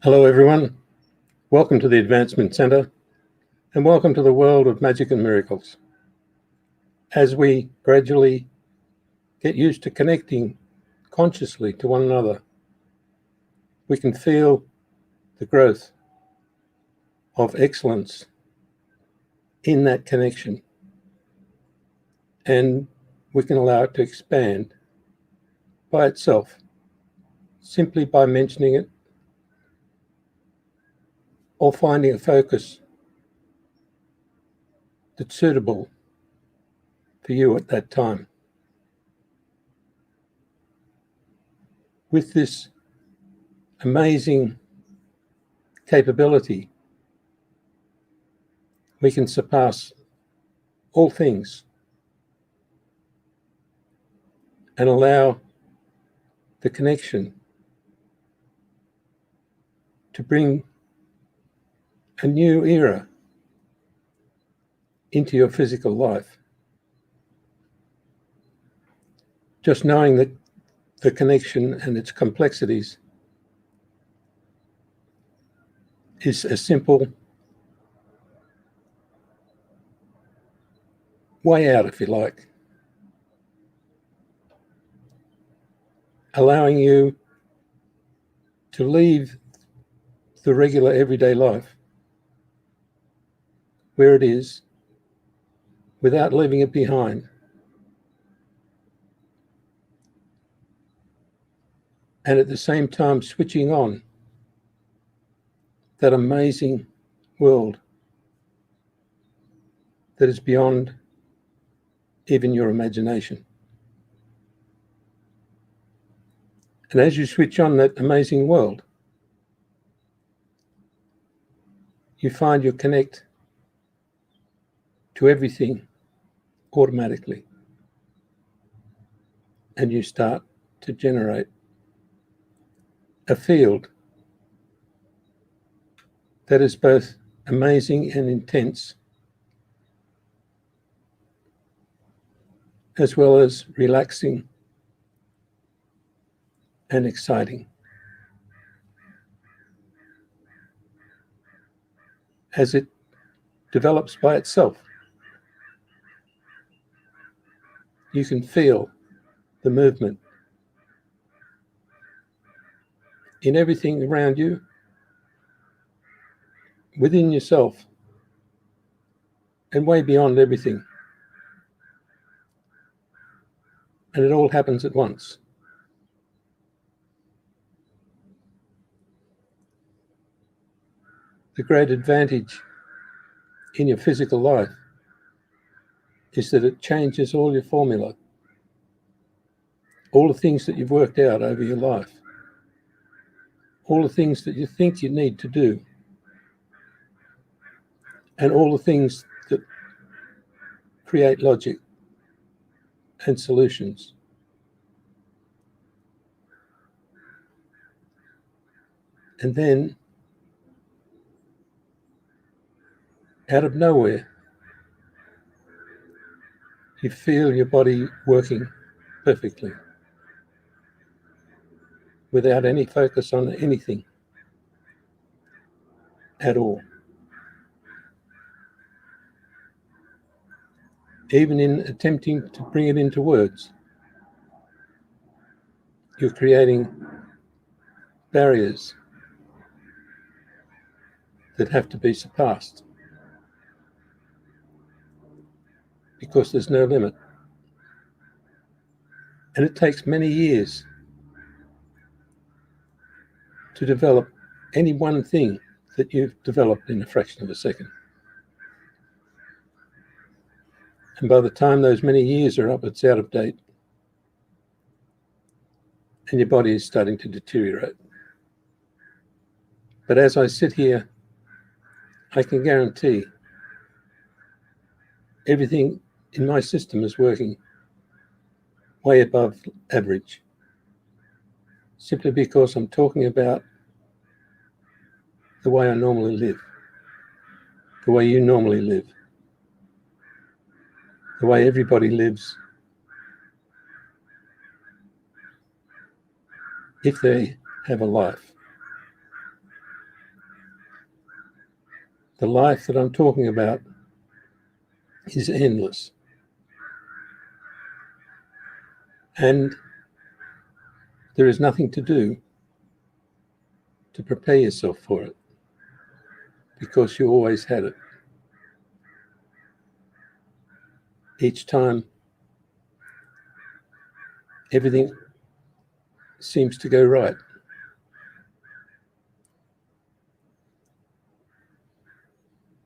Hello, everyone. Welcome to the Advancement Centre and welcome to the world of magic and miracles. As we gradually get used to connecting consciously to one another, we can feel the growth of excellence in that connection, and we can allow it to expand by itself simply by mentioning it or finding a focus that's suitable for you at that time. With this amazing capability, we can surpass all things and allow the connection to bring a new era into your physical life. Just knowing that the connection and its complexities is a simple way out, if you like, allowing you to leave the regular everyday life where it is without leaving it behind, and at the same time switching on that amazing world that is beyond even your imagination. And as you switch on that amazing world, you find you connect to everything automatically, and you start to generate a field that is both amazing and intense, as well as relaxing and exciting. As it develops by itself, you can feel the movement in everything around you, within yourself, and way beyond everything. And it all happens at once. The great advantage in your physical life is that it changes all your formula, all the things that you've worked out over your life, all the things that you think you need to do, and all the things that create logic and solutions. And then, out of nowhere, you feel your body working perfectly without any focus on anything at all. Even in attempting to bring it into words, you're creating barriers that have to be surpassed because there's no limit. And it takes many years to develop any one thing that you've developed in a fraction of a second. And by the time those many years are up, it's out of date, and your body is starting to deteriorate. But as I sit here, I can guarantee everything in my system is working way above average, simply because I'm talking about the way I normally live, the way you normally live, the way everybody lives if they have a life. The life that I'm talking about is endless. And there is nothing to do to prepare yourself for it, because you always had it. Each time everything seems to go right,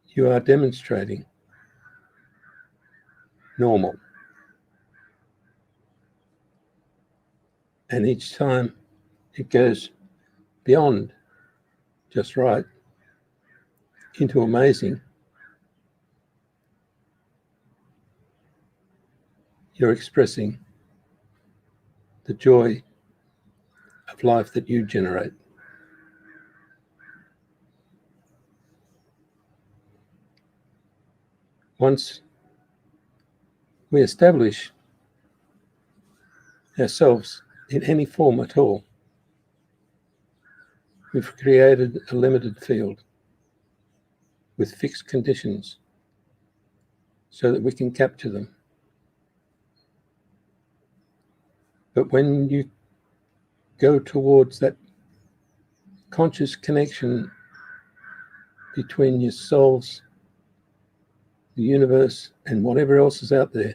you are demonstrating normal. And each time it goes beyond just right into amazing, you're expressing the joy of life that you generate. Once we establish ourselves in any form at all, we've created a limited field with fixed conditions so that we can capture them. But when you go towards that conscious connection between yourselves, the universe, and whatever else is out there,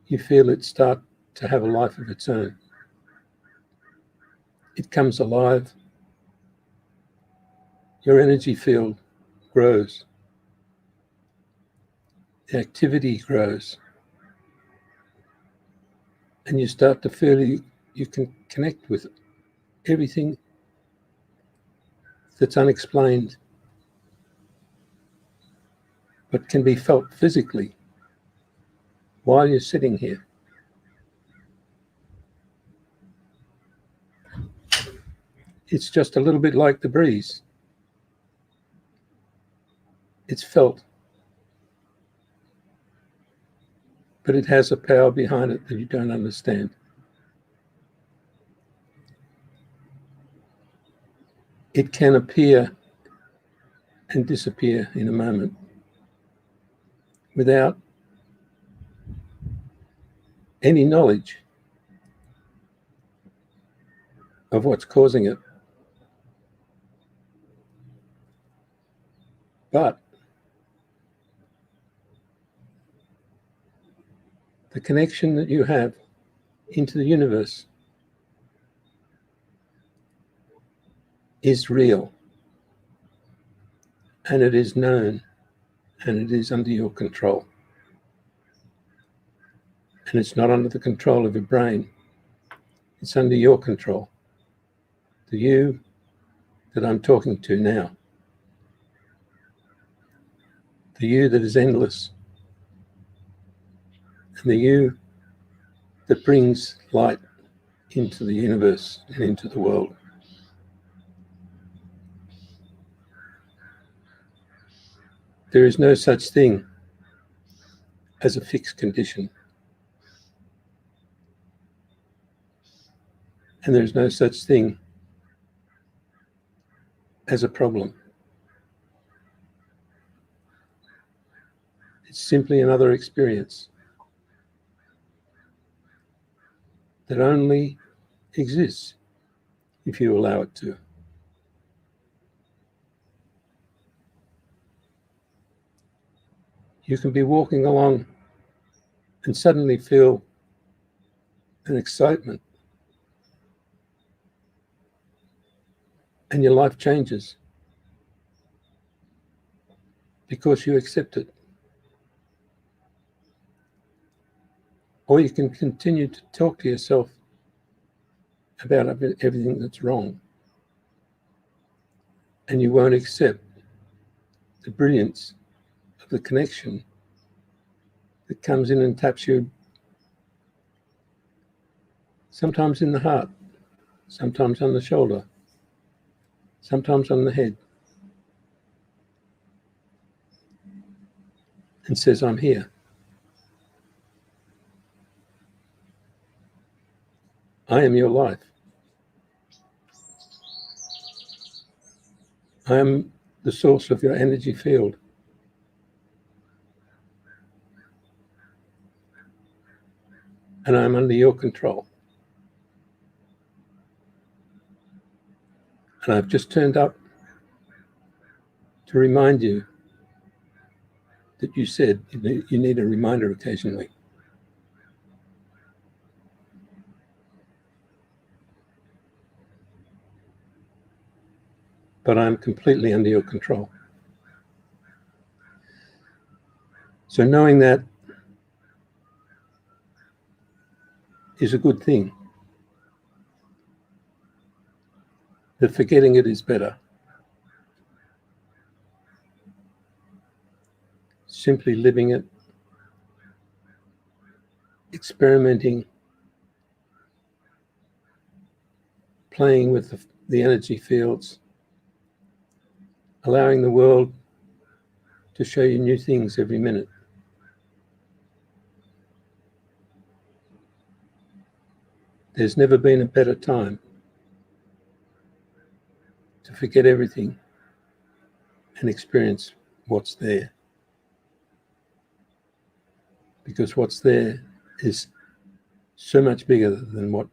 you feel it start to have a life of its own. It comes alive. Your energy field grows. The activity grows. And you start to feel you can connect with everything that's unexplained, but can be felt physically while you're sitting here. It's just a little bit like the breeze. It's felt, but it has a power behind it that you don't understand. It can appear and disappear in a moment without any knowledge of what's causing it. But the connection that you have into the universe is real, and it is known, and it is under your control. And it's not under the control of your brain. It's under your control. The you that I'm talking to now. The you that is endless. And the you that brings light into the universe and into the world. There is no such thing as a fixed condition. And there's no such thing as a problem. It's simply another experience that only exists if you allow it to. You can be walking along and suddenly feel an excitement, and your life changes because you accept it. Or you can continue to talk to yourself about everything that's wrong, and you won't accept the brilliance of the connection that comes in and taps you, sometimes in the heart, sometimes on the shoulder, sometimes on the head, and says, I'm here. I am your life. I am the source of your energy field. And I'm under your control. And I've just turned up to remind you that you said you need a reminder occasionally. But I'm completely under your control. So knowing that is a good thing. But forgetting it is better. Simply living it, experimenting, playing with the energy fields, allowing the world to show you new things every minute. There's never been a better time to forget everything and experience what's there. Because what's there is so much bigger than what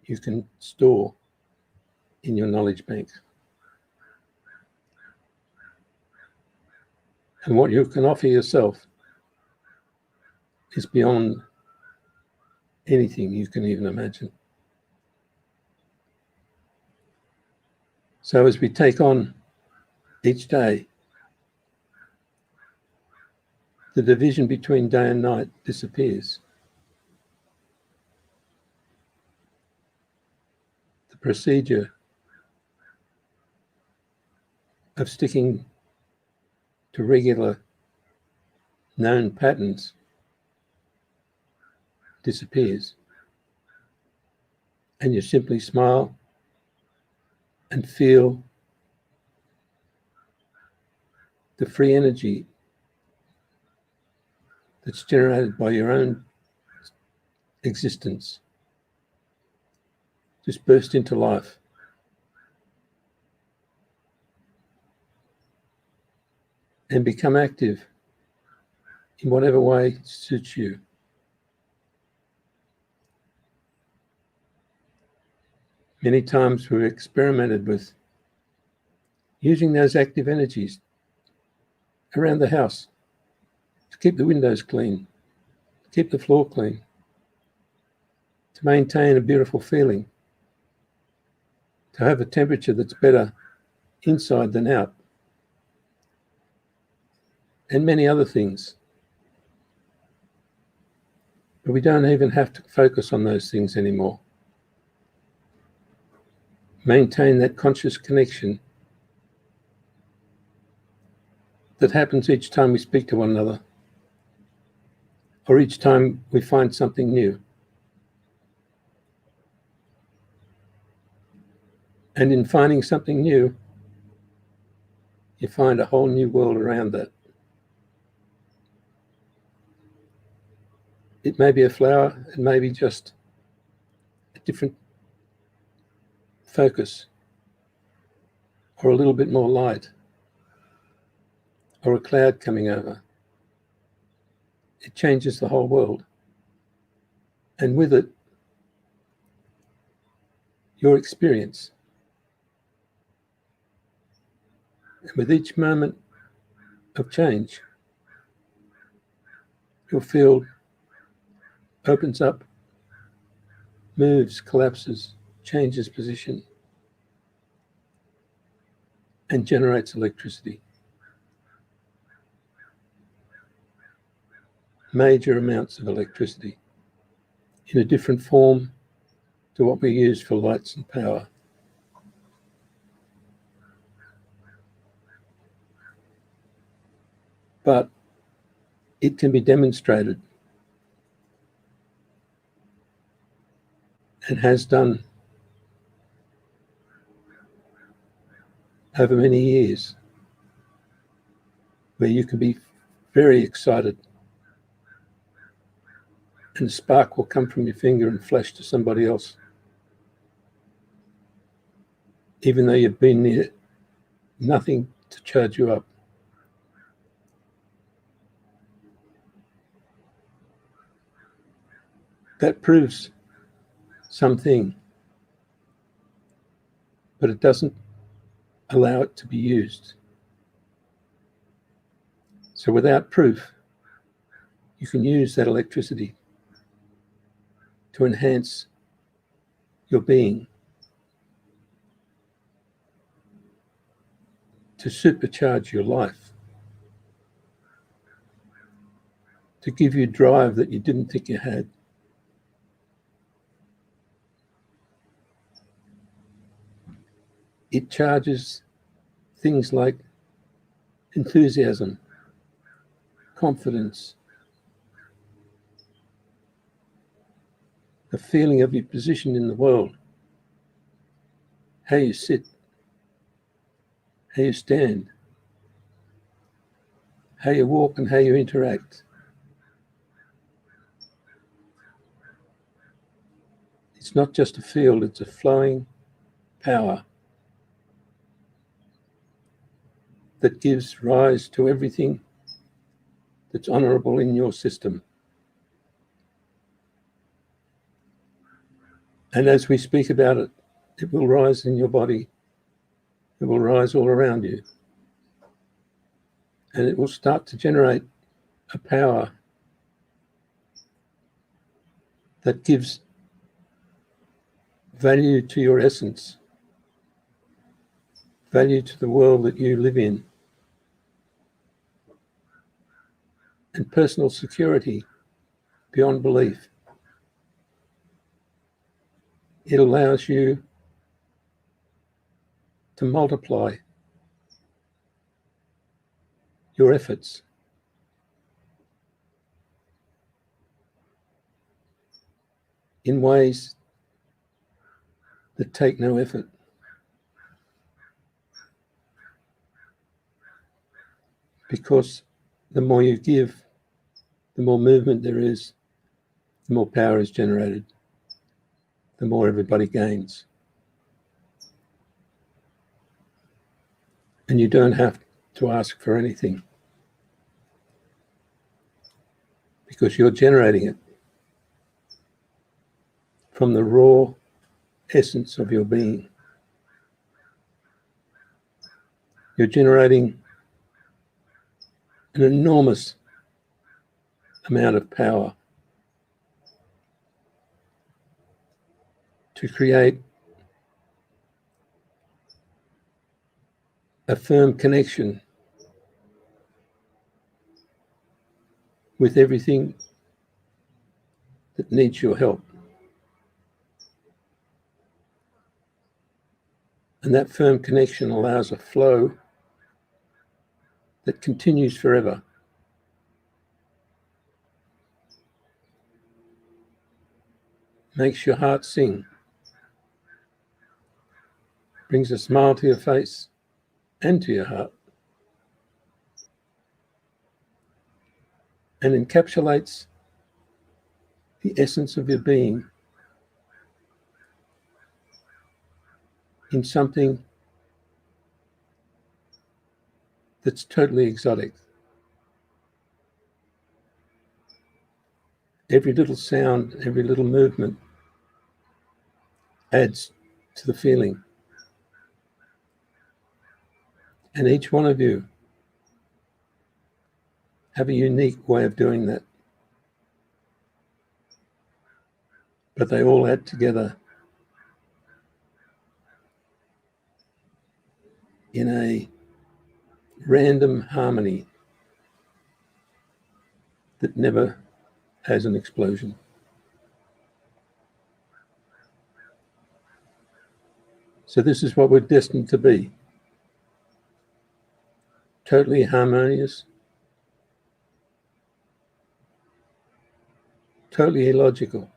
you can store in your knowledge bank. And what you can offer yourself is beyond anything you can even imagine. So as we take on each day, the division between day and night disappears. The procedure of sticking to regular known patterns disappears. And you simply smile and feel the free energy that's generated by your own existence just burst into life. And become active in whatever way suits you. Many times we've experimented with using those active energies around the house to keep the windows clean, to keep the floor clean, to maintain a beautiful feeling, to have a temperature that's better inside than out, and many other things. But we don't even have to focus on those things anymore. Maintain that conscious connection that happens each time we speak to one another, or each time we find something new. And in finding something new, you find a whole new world around that. It may be a flower, it may be just a different focus, or a little bit more light, or a cloud coming over. It changes the whole world. And with it, your experience. And with each moment of change, your field opens up, moves, collapses, changes position, and generates electricity. Major amounts of electricity in a different form to what we use for lights and power. But it can be demonstrated and has done over many years, where you can be very excited and a spark will come from your finger and flash to somebody else, even though you've been near nothing to charge you up. That proves something, but it doesn't allow it to be used. So without proof, you can use that electricity to enhance your being, to supercharge your life, to give you drive that you didn't think you had. It charges things like enthusiasm, confidence, the feeling of your position in the world, how you sit, how you stand, how you walk and how you interact. It's not just a field, it's a flowing power that gives rise to everything that's honourable in your system. And as we speak about it, it will rise in your body, it will rise all around you, and it will start to generate a power that gives value to your essence, value to the world that you live in, and personal security beyond belief. It allows you to multiply your efforts. In ways that take no effort. Because the more you give, the more movement there is, the more power is generated, the more everybody gains. And you don't have to ask for anything because you're generating it from the raw essence of your being. You're generating an enormous amount of power to create a firm connection with everything that needs your help. And that firm connection allows a flow that continues forever. Makes your heart sing, brings a smile to your face and to your heart, and encapsulates the essence of your being in something that's totally exotic. Every little sound, every little movement adds to the feeling. And each one of you have a unique way of doing that. But they all add together in a random harmony that never has an explosion. So this is what we're destined to be. Totally harmonious, totally illogical,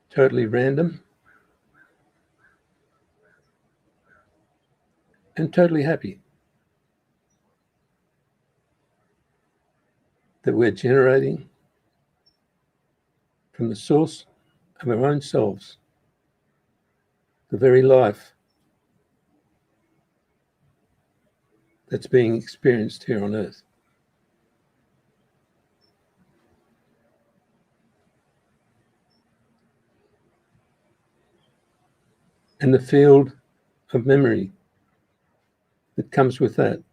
totally random, and totally happy that we're generating from the source of our own selves the very life that's being experienced here on Earth. And the field of memory that comes with that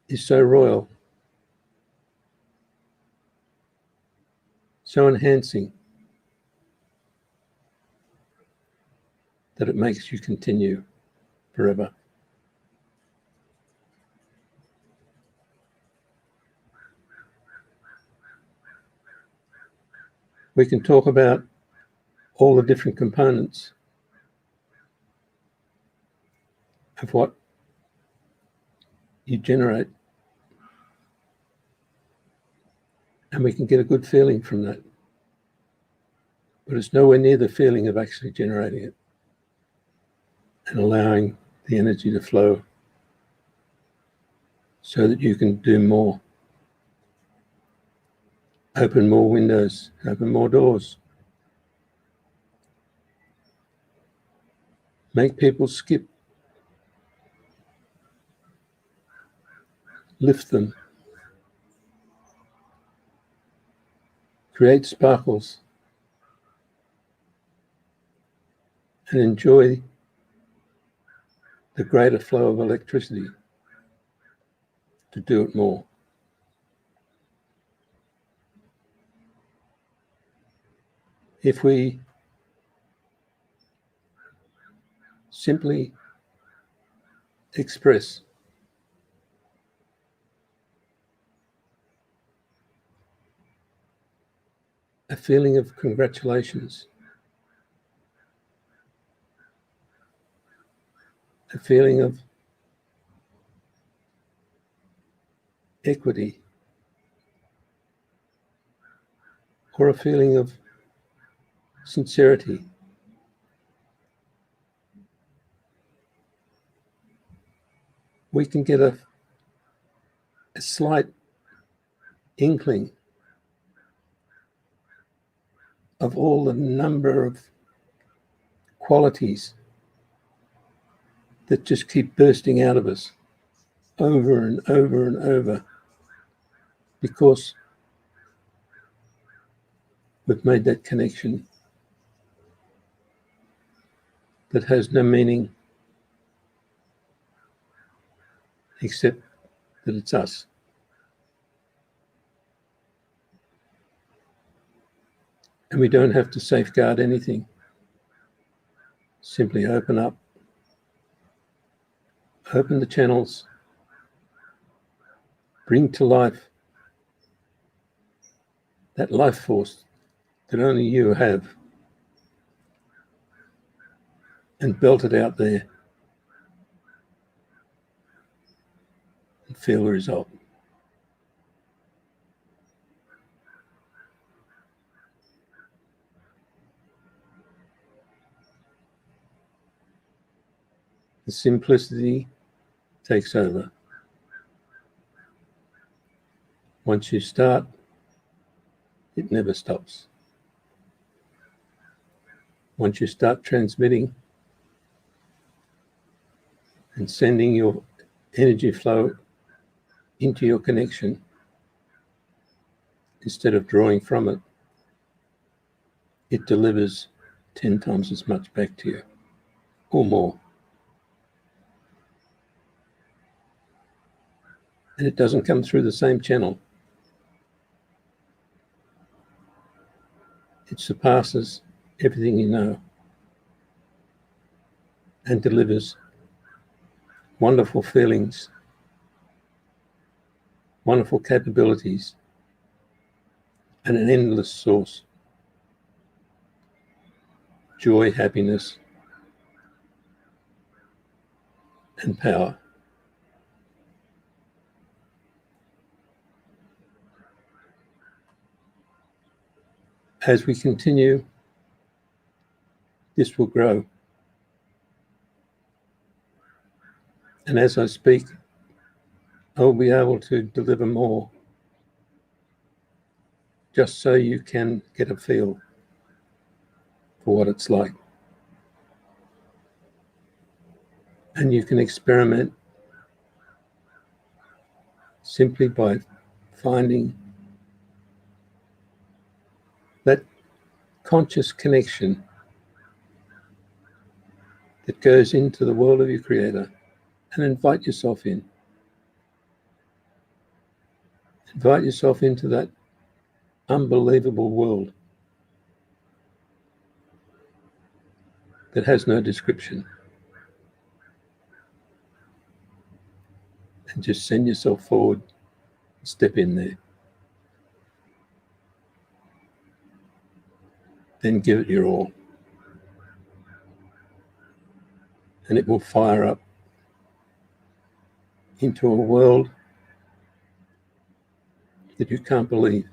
is so royal, so enhancing, that it makes you continue forever. We can talk about all the different components of what you generate, and we can get a good feeling from that. But it's nowhere near the feeling of actually generating it and allowing the energy to flow so that you can do more. Open more windows, open more doors. Make people skip. Lift them. Create sparkles. And enjoy the greater flow of electricity to do it more. If we simply express a feeling of congratulations, a feeling of equity, or a feeling of sincerity, we can get a slight inkling of all the number of qualities that just keep bursting out of us over and over and over, because we've made that connection that has no meaning except that it's us. And we don't have to safeguard anything. Simply open up, open the channels, bring to life that life force that only you have, and belt it out there and feel the result. The simplicity takes over. Once you start, it never stops. Once you start transmitting and sending your energy flow into your connection instead of drawing from it, it delivers 10 times as much back to you, or more. And it doesn't come through the same channel. It surpasses everything you know and delivers wonderful feelings, wonderful capabilities, and an endless source. Joy, happiness, and power. As we continue, this will grow. And as I speak, I will be able to deliver more just so you can get a feel for what it's like. And you can experiment simply by finding that conscious connection that goes into the world of your Creator, and invite yourself in. Invite yourself into that unbelievable world that has no description. And just send yourself forward, step in there. Then give it your all. And it will fire up into a world that you can't believe.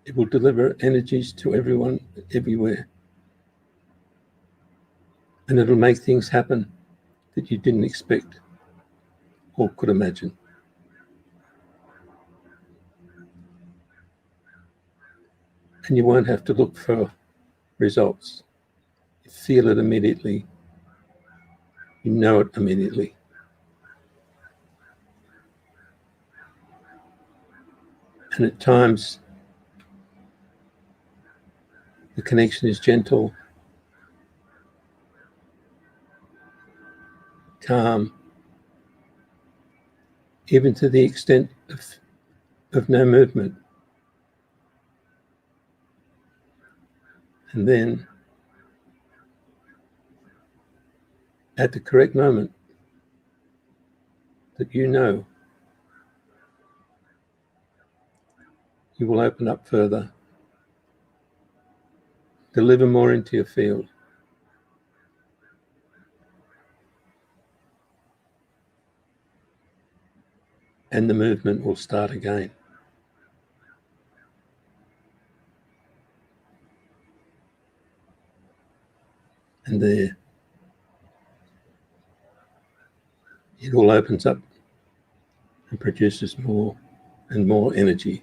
It will deliver energies to everyone, everywhere. And it'll make things happen that you didn't expect or could imagine. And you won't have to look for results. You feel it immediately. You know it immediately. And at times, the connection is gentle, calm, even to the extent of no movement. And then, at the correct moment, that you know, you will open up further, deliver more into your field. And the movement will start again. And there, it all opens up and produces more and more energy.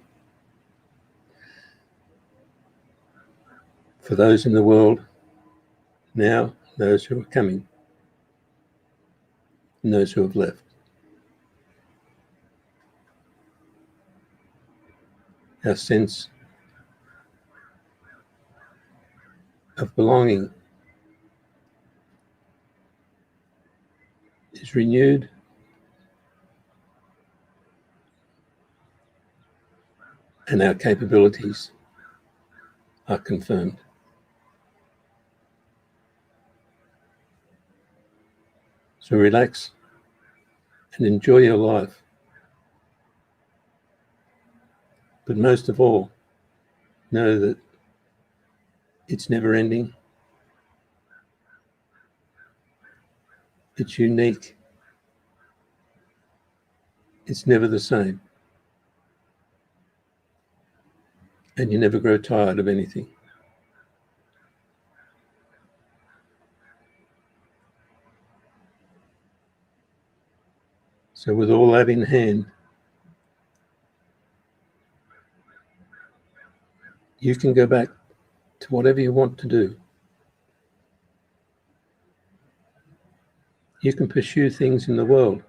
For those in the world now, those who are coming, and those who have left. Our sense of belonging is renewed, and our capabilities are confirmed. So relax and enjoy your life. But most of all, know that it's never ending. It's unique. It's never the same. And you never grow tired of anything. So with all that in hand, you can go back to whatever you want to do. You can pursue things in the world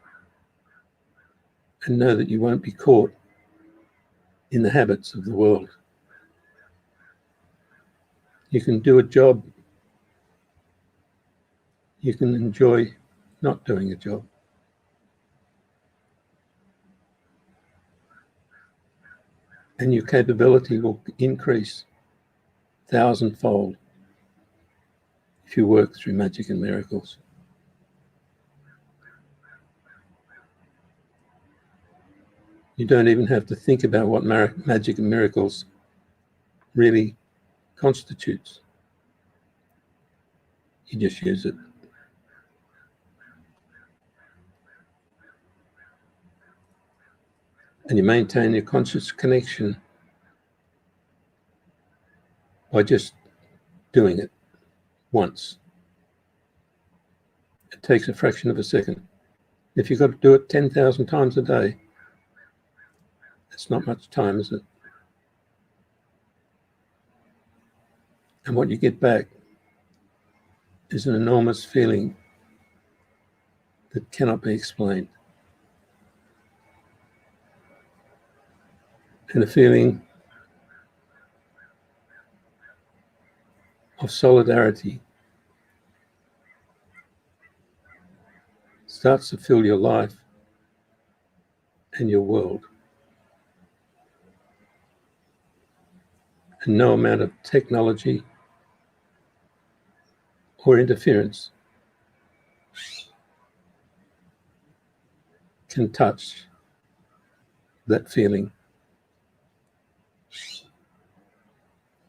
and know that you won't be caught in the habits of the world. You can do a job. You can enjoy not doing a job. And your capability will increase 1,000-fold if you work through magic and miracles. You don't even have to think about what magic and miracles really constitutes. You just use it. And you maintain your conscious connection by just doing it once. It takes a fraction of a second. If you've got to do it 10,000 times a day, It's not much time, is it? And what you get back is an enormous feeling that cannot be explained. And a feeling of solidarity starts to fill your life and your world. And no amount of technology or interference can touch that feeling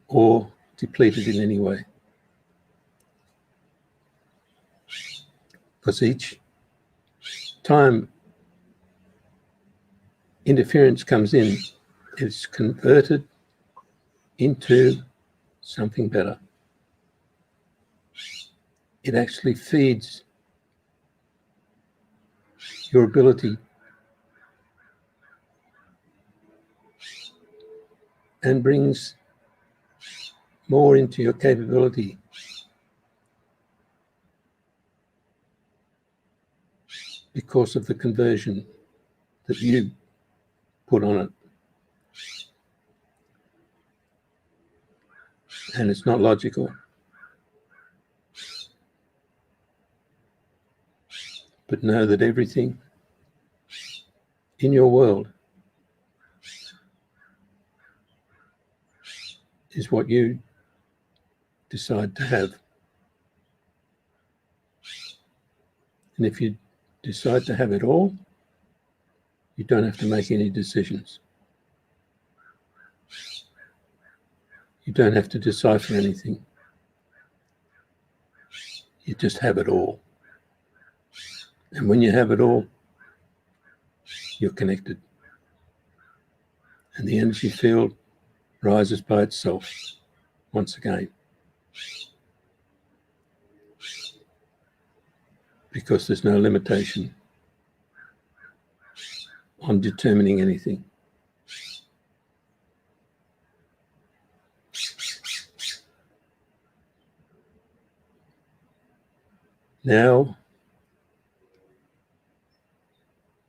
or deplete it in any way. Because each time interference comes in, it's converted into something better. It actually feeds your ability and brings more into your capability because of the conversion that you put on it. And it's not logical. But know that everything in your world is what you decide to have. And if you decide to have it all, you don't have to make any decisions. You don't have to decipher anything. You just have it all. And when you have it all, you're connected. And the energy field rises by itself once again. Because there's no limitation on determining anything. Now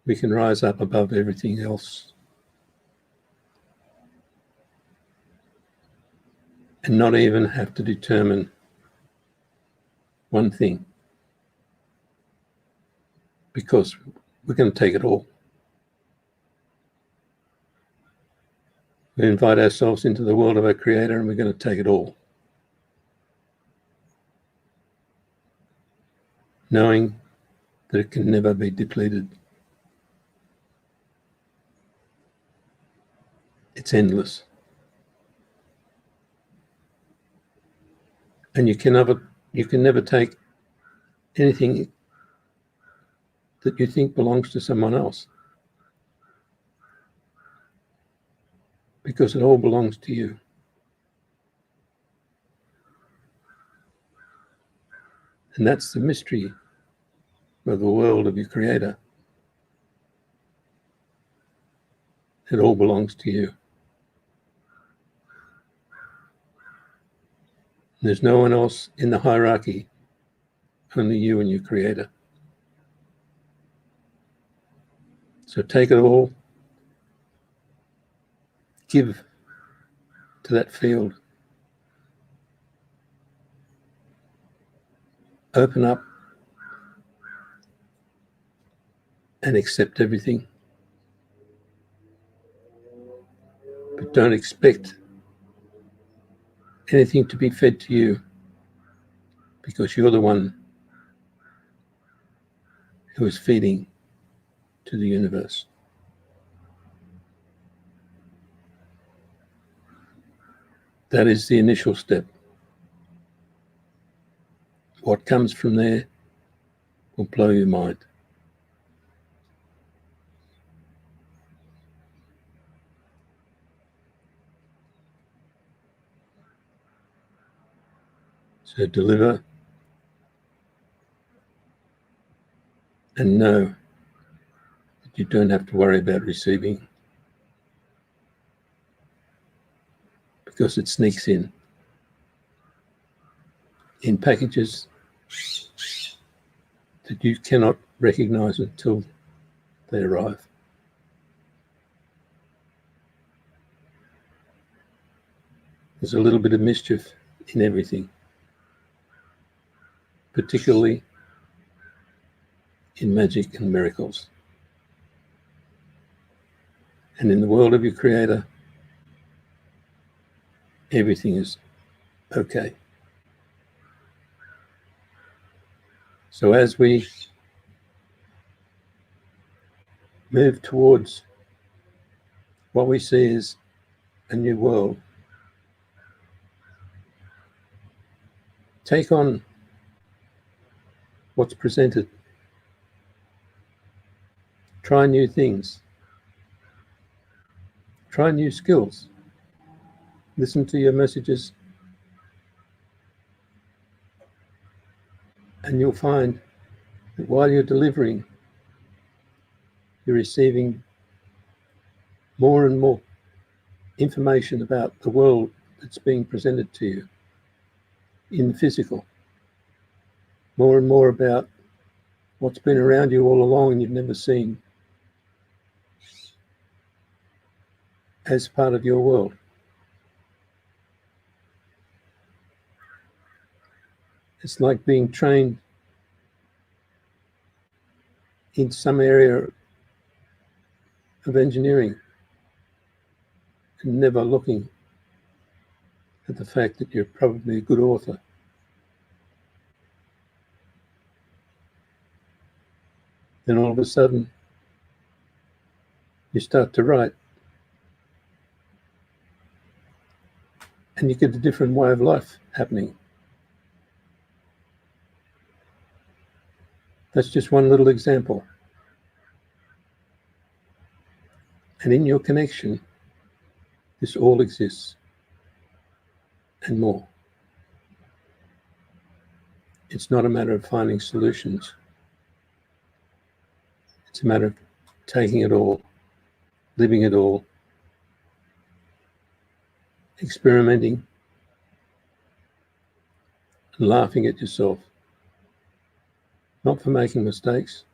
we can rise up above everything else and not even have to determine one thing, because we're going to take it all. We invite ourselves into the world of our Creator and we're going to take it all. Knowing that it can never be depleted. It's endless. And you can never take anything that you think belongs to someone else, because it all belongs to you. And that's the mystery of the world of your Creator. It all belongs to you. There's no one else in the hierarchy, only you and your Creator. So take it all, give to that field, open up and accept everything. But don't expect anything to be fed to you, because you're the one who is feeding to the universe. That is the initial step. What comes from there will blow your mind. So deliver and know that you don't have to worry about receiving. because it sneaks in packages that you cannot recognize until they arrive. There's a little bit of mischief in everything, particularly in magic and miracles. And in the world of your Creator, everything is okay. So as we move towards what we see as a new world, take on what's presented. Try new things. Try new skills. Listen to your messages, and you'll find that while you're delivering, you're receiving more and more information about the world that's being presented to you in the physical. More and more about what's been around you all along and you've never seen as part of your world. It's like being trained in some area of engineering and never looking at the fact that you're probably a good author. Then all of a sudden, you start to write, and you get a different way of life happening. That's just one little example. And in your connection, this all exists and more. It's not a matter of finding solutions. It's a matter of taking it all, living it all, experimenting, and laughing at yourself. Not for making mistakes,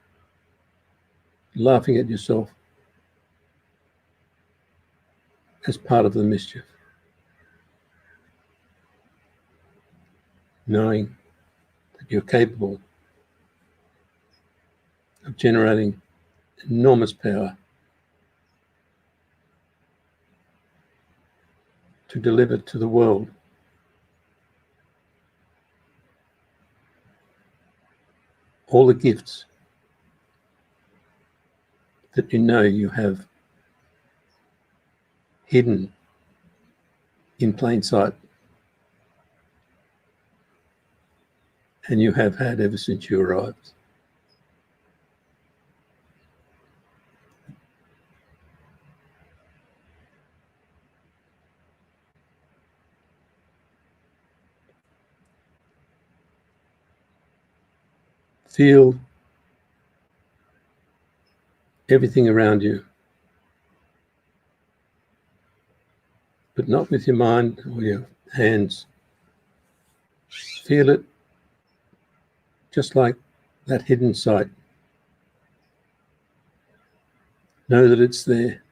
laughing at yourself as part of the mischief. Knowing that you're capable of generating enormous power to deliver to the world all the gifts that you know you have hidden in plain sight, and you have had ever since you arrived. Feel everything around you, but not with your mind or your hands. Feel it just like that hidden sight. Know that it's there.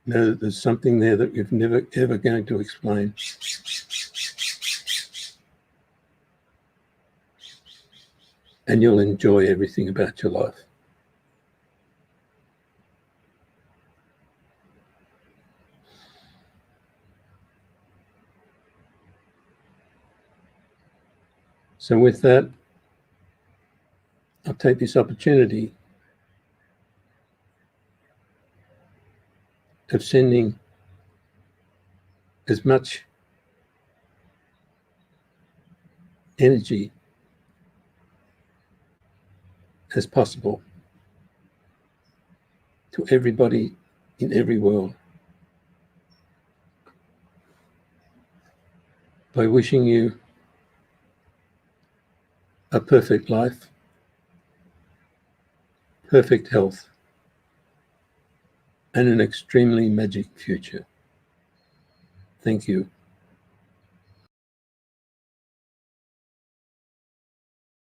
Know that there's something there that you're never ever going to explain. And you'll enjoy everything about your life. So with that, I'll take this opportunity of sending as much energy as possible to everybody in every world by wishing you a perfect life, perfect health, and an extremely magic future. Thank you.